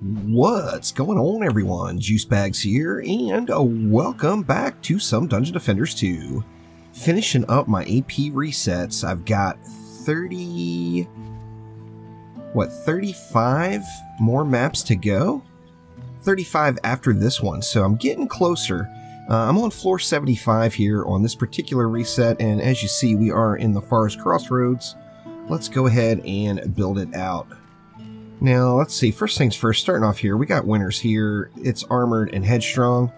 What's going on, everyone? Juicebags here, and welcome back to some Dungeon Defenders 2. Finishing up my AP resets. I've got 35 more maps to go? 35 after this one, so I'm getting closer. I'm on floor 75 here on this particular reset, and as you see, we are in the forest Crossroads. Let's go ahead and build it out. Now, let's see, first things first, starting off here, we got winners here. It's armored and headstrong.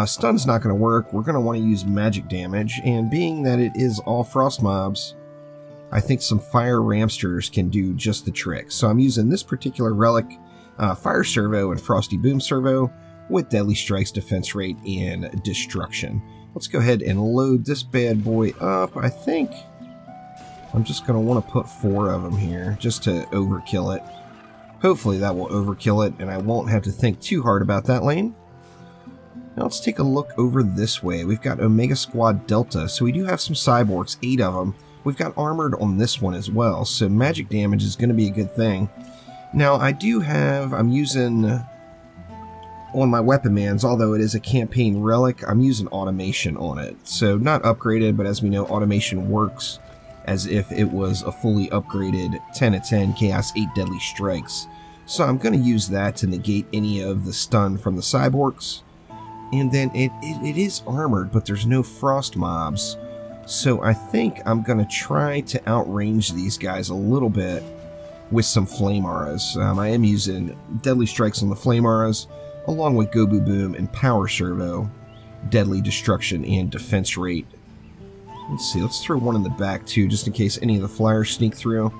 Stun's not going to work. We're going to want to use magic damage, and being that it is all frost mobs, I think some fire ramsters can do just the trick. So I'm using this particular relic, fire servo and frosty boom servo with deadly strikes, defense rate, and destruction. Let's go ahead and load this bad boy up. I think I'm just going to want to put 4 of them here just to overkill it. Hopefully that will overkill it, and I won't have to think too hard about that lane. Now let's take a look over this way. We've got Omega Squad Delta, so we do have some cyborgs, 8 of them. We've got armored on this one as well, so magic damage is going to be a good thing. Now I'm using, on my weapon mans, although it is a campaign relic, I'm using automation on it. So not upgraded, but as we know, automation works as if it was a fully upgraded 10 of 10 Chaos 8 Deadly Strikes. So I'm going to use that to negate any of the stun from the cyborgs. And then it is armored, but there's no frost mobs. So I think I'm going to try to outrange these guys a little bit with some flame auras. I am using Deadly Strikes on the flame auras, along with Go Boo Boom and Power Servo, Deadly Destruction and Defense Rate. Let's see, let's throw one in the back too, just in case any of the flyers sneak through.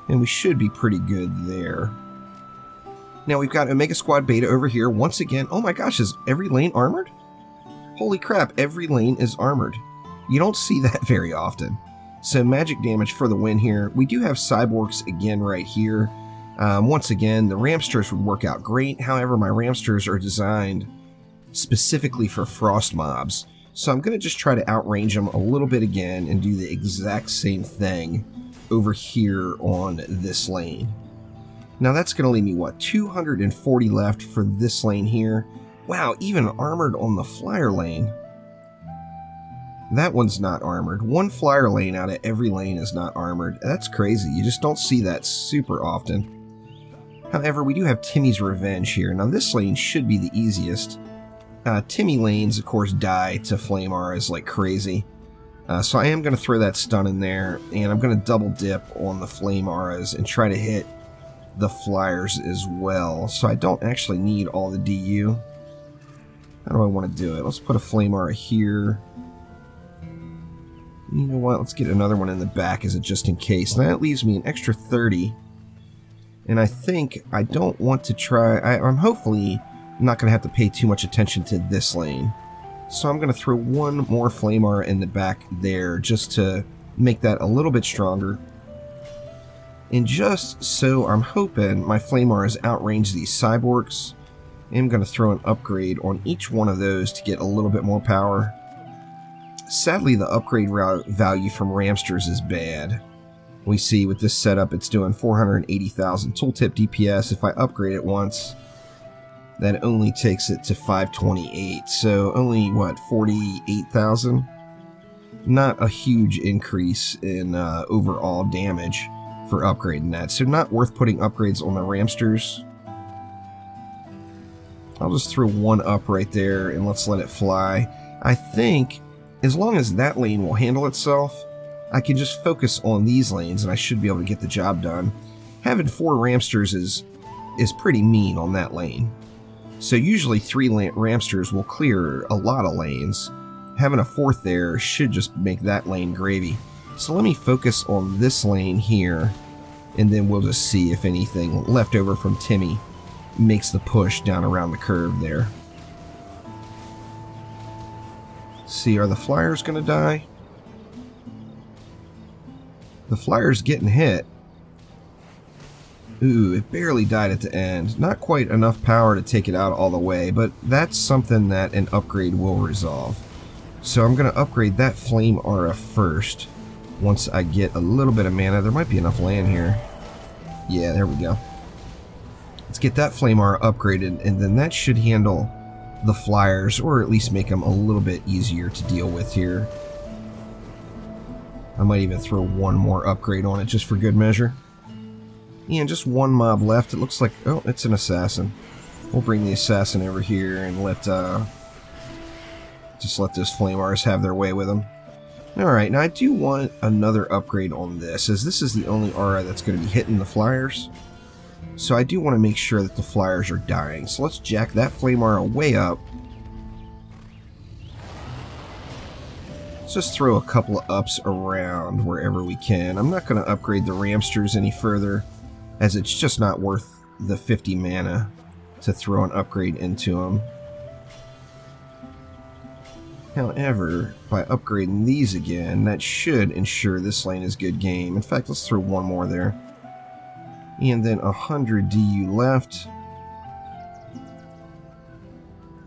And we should be pretty good there. Now we've got Omega Squad Beta over here. Once again, oh my gosh, is every lane armored? Holy crap, every lane is armored. You don't see that very often. So magic damage for the win here. We do have cyborgs again right here. Once again, the Ramsters would work out great. However, my Ramsters are designed specifically for frost mobs. So I'm going to just try to outrange them a little bit again and do the exact same thing over here on this lane. Now that's going to leave me, what, 240 left for this lane here. Wow, even armored on the flyer lane. That one's not armored. One flyer lane out of every lane is not armored. That's crazy. You just don't see that super often. However, we do have Timmy's Revenge here. Now this lane should be the easiest. Timmy lanes, of course, die to flame auras like crazy. So I am going to throw that stun in there, and I'm going to double dip on the flame auras and try to hit the flyers as well. So I don't actually need all the DU. How do I want to do it? Let's put a flame aura here. You know what? Let's get another one in the back as a just in case. Now that leaves me an extra 30. And I think I don't want to try... I'm hopefully not going to have to pay too much attention to this lane. So I'm going to throw one more flame aura in the back there just to make that a little bit stronger. And just so I'm hoping my flame auras outrange these cyborgs, I'm going to throw an upgrade on each one of those to get a little bit more power. Sadly, the upgrade value from Ramsters is bad. We see with this setup it's doing 480,000 tooltip DPS. If I upgrade it once, that only takes it to 528. So only, what, 48,000? Not a huge increase in overall damage for upgrading that. So not worth putting upgrades on the Ramsters. I'll just throw one up right there and let's let it fly. I think as long as that lane will handle itself, I can just focus on these lanes and I should be able to get the job done. Having 4 Ramsters is pretty mean on that lane. So usually 3 Ramsters will clear a lot of lanes. Having a 4th there should just make that lane gravy. So let me focus on this lane here, and then we'll just see if anything left over from Timmy makes the push down around the curve there. See, are the flyers going to die? The flyer's getting hit. Ooh, it barely died at the end. Not quite enough power to take it out all the way, but that's something that an upgrade will resolve. So I'm going to upgrade that flame aura first. Once I get a little bit of mana, there might be enough land here. Yeah, there we go. Let's get that flame arrow upgraded, and then that should handle the flyers, or at least make them a little bit easier to deal with here. I might even throw one more upgrade on it just for good measure. And just one mob left. It looks like, oh, it's an assassin. We'll bring the assassin over here and just let those flame arrows have their way with them. Alright, now I do want another upgrade on this, as this is the only aura that's going to be hitting the flyers. So I do want to make sure that the flyers are dying. So let's jack that flame arrow way up. Let's just throw a couple of ups around wherever we can. I'm not going to upgrade the ramsters any further, as it's just not worth the 50 mana to throw an upgrade into them. However, by upgrading these again, that should ensure this lane is good game. In fact, let's throw one more there. And then 100 DU left.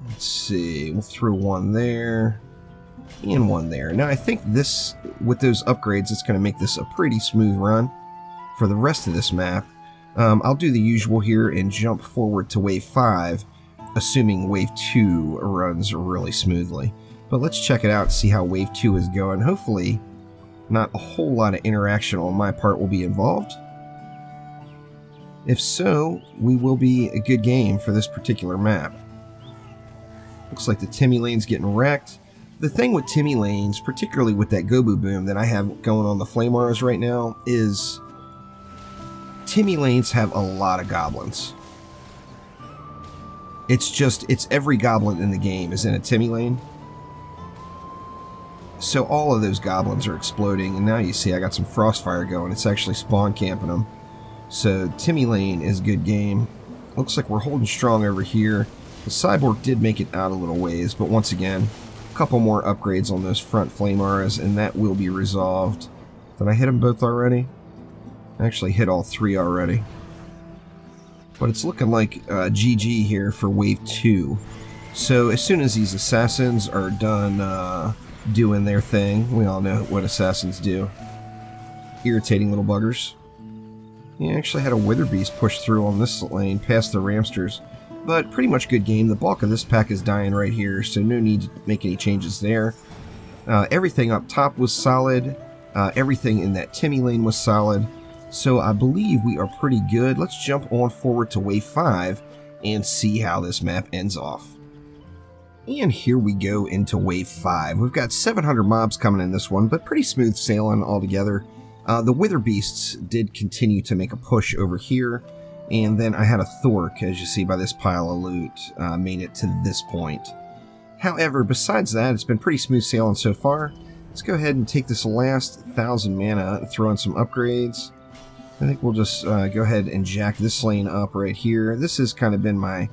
Let's see, we'll throw one there and one there. Now I think this, with those upgrades, it's going to make this a pretty smooth run for the rest of this map. I'll do the usual here and jump forward to wave 5, assuming wave 2 runs really smoothly. But let's check it out and see how wave 2 is going. Hopefully not a whole lot of interaction on my part will be involved. If so, we will be a good game for this particular map. Looks like the Timmy lane's getting wrecked. The thing with Timmy lanes, particularly with that Gobu boom that I have going on the flame arrows right now, is Timmy lanes have a lot of goblins. It's every goblin in the game is in a Timmy lane. So all of those goblins are exploding, and now you see I got some Frostfire going. It's actually spawn camping them. So Timmy lane is a good game. Looks like we're holding strong over here. The Cyborg did make it out a little ways, but once again, a couple more upgrades on those front flame auras, and that will be resolved. Did I hit them both already? I actually hit all 3 already. But it's looking like GG here for wave 2. So as soon as these assassins are done doing their thing, we all know what assassins do. Irritating little buggers. Yeah, actually had a Wither Beast push through on this lane past the Ramsters. But pretty much good game. The bulk of this pack is dying right here, so no need to make any changes there. Everything up top was solid. Everything in that Timmy lane was solid. So I believe we are pretty good. Let's jump on forward to wave 5 and see how this map ends off. And here we go into wave 5. We've got 700 mobs coming in this one, but pretty smooth sailing altogether. The Wither Beasts did continue to make a push over here, and then I had a Thork, as you see by this pile of loot, made it to this point. However, besides that, it's been pretty smooth sailing so far. Let's go ahead and take this last 1,000 mana and throw in some upgrades. I think we'll just go ahead and jack this lane up right here. This has kind of been my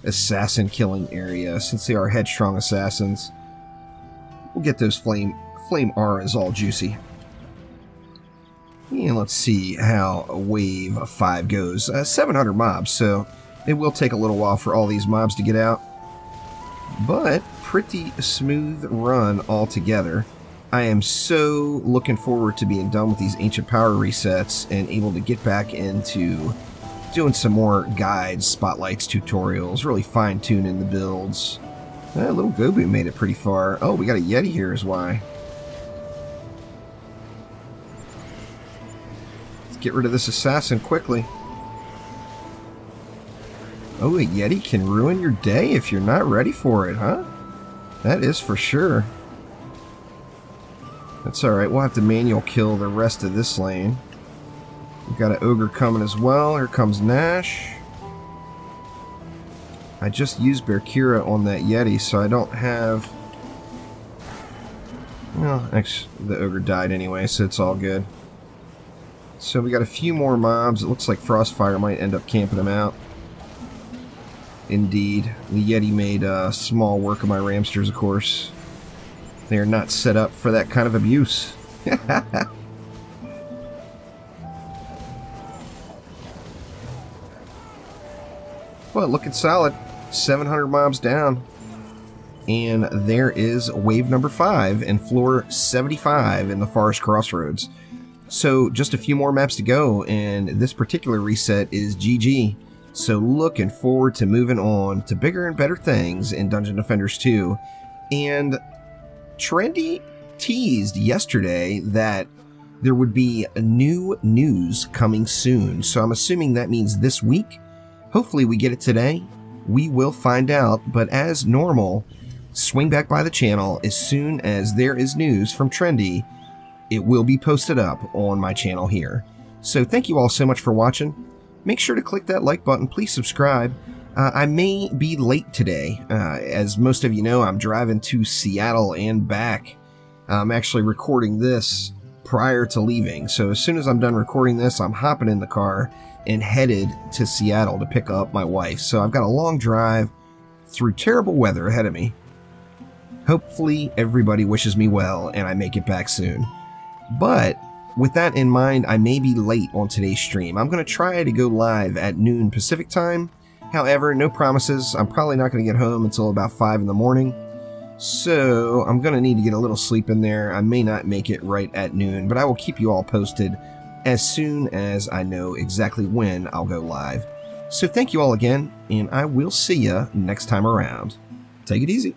assassin killing area, since they are headstrong assassins. We'll get those flame auras all juicy. And let's see how wave 5 goes. 700 mobs, so it will take a little while for all these mobs to get out. But pretty smooth run altogether. I am so looking forward to being done with these ancient power resets and able to get back into doing some more guides, spotlights, tutorials, really fine-tuning the builds. Little Gobu made it pretty far. Oh, we got a Yeti here is why. Get rid of this assassin quickly. Oh, a Yeti can ruin your day if you're not ready for it, huh? That is for sure. That's alright, we'll have to manual kill the rest of this lane. We've got an Ogre coming as well. Here comes Nash. I just used Berkira on that Yeti, so I don't have... Well, actually, the Ogre died anyway, so it's all good. So we got a few more mobs. It looks like Frostfire might end up camping them out. Indeed. The Yeti made small work of my Ramsters, of course. They are not set up for that kind of abuse. But looking solid. 700 mobs down. And there is wave number 5 and floor 75 in the Forest Crossroads. So just a few more maps to go, and this particular reset is GG. So looking forward to moving on to bigger and better things in Dungeon Defenders 2. And Trendy teased yesterday that there would be new news coming soon. So I'm assuming that means this week. Hopefully we get it today. We will find out. But as normal, swing back by the channel as soon as there is news from Trendy. It will be posted up on my channel here. So thank you all so much for watching. Make sure to click that like button. Please subscribe. I may be late today. As most of you know, I'm driving to Seattle and back. I'm actually recording this prior to leaving. So as soon as I'm done recording this, I'm hopping in the car and headed to Seattle to pick up my wife. So I've got a long drive through terrible weather ahead of me. Hopefully everybody wishes me well and I make it back soon. But with that in mind, I may be late on today's stream. I'm going to try to go live at noon Pacific time. However, no promises. I'm probably not going to get home until about 5 in the morning. So I'm going to need to get a little sleep in there. I may not make it right at noon, but I will keep you all posted as soon as I know exactly when I'll go live. So thank you all again, and I will see you next time around. Take it easy.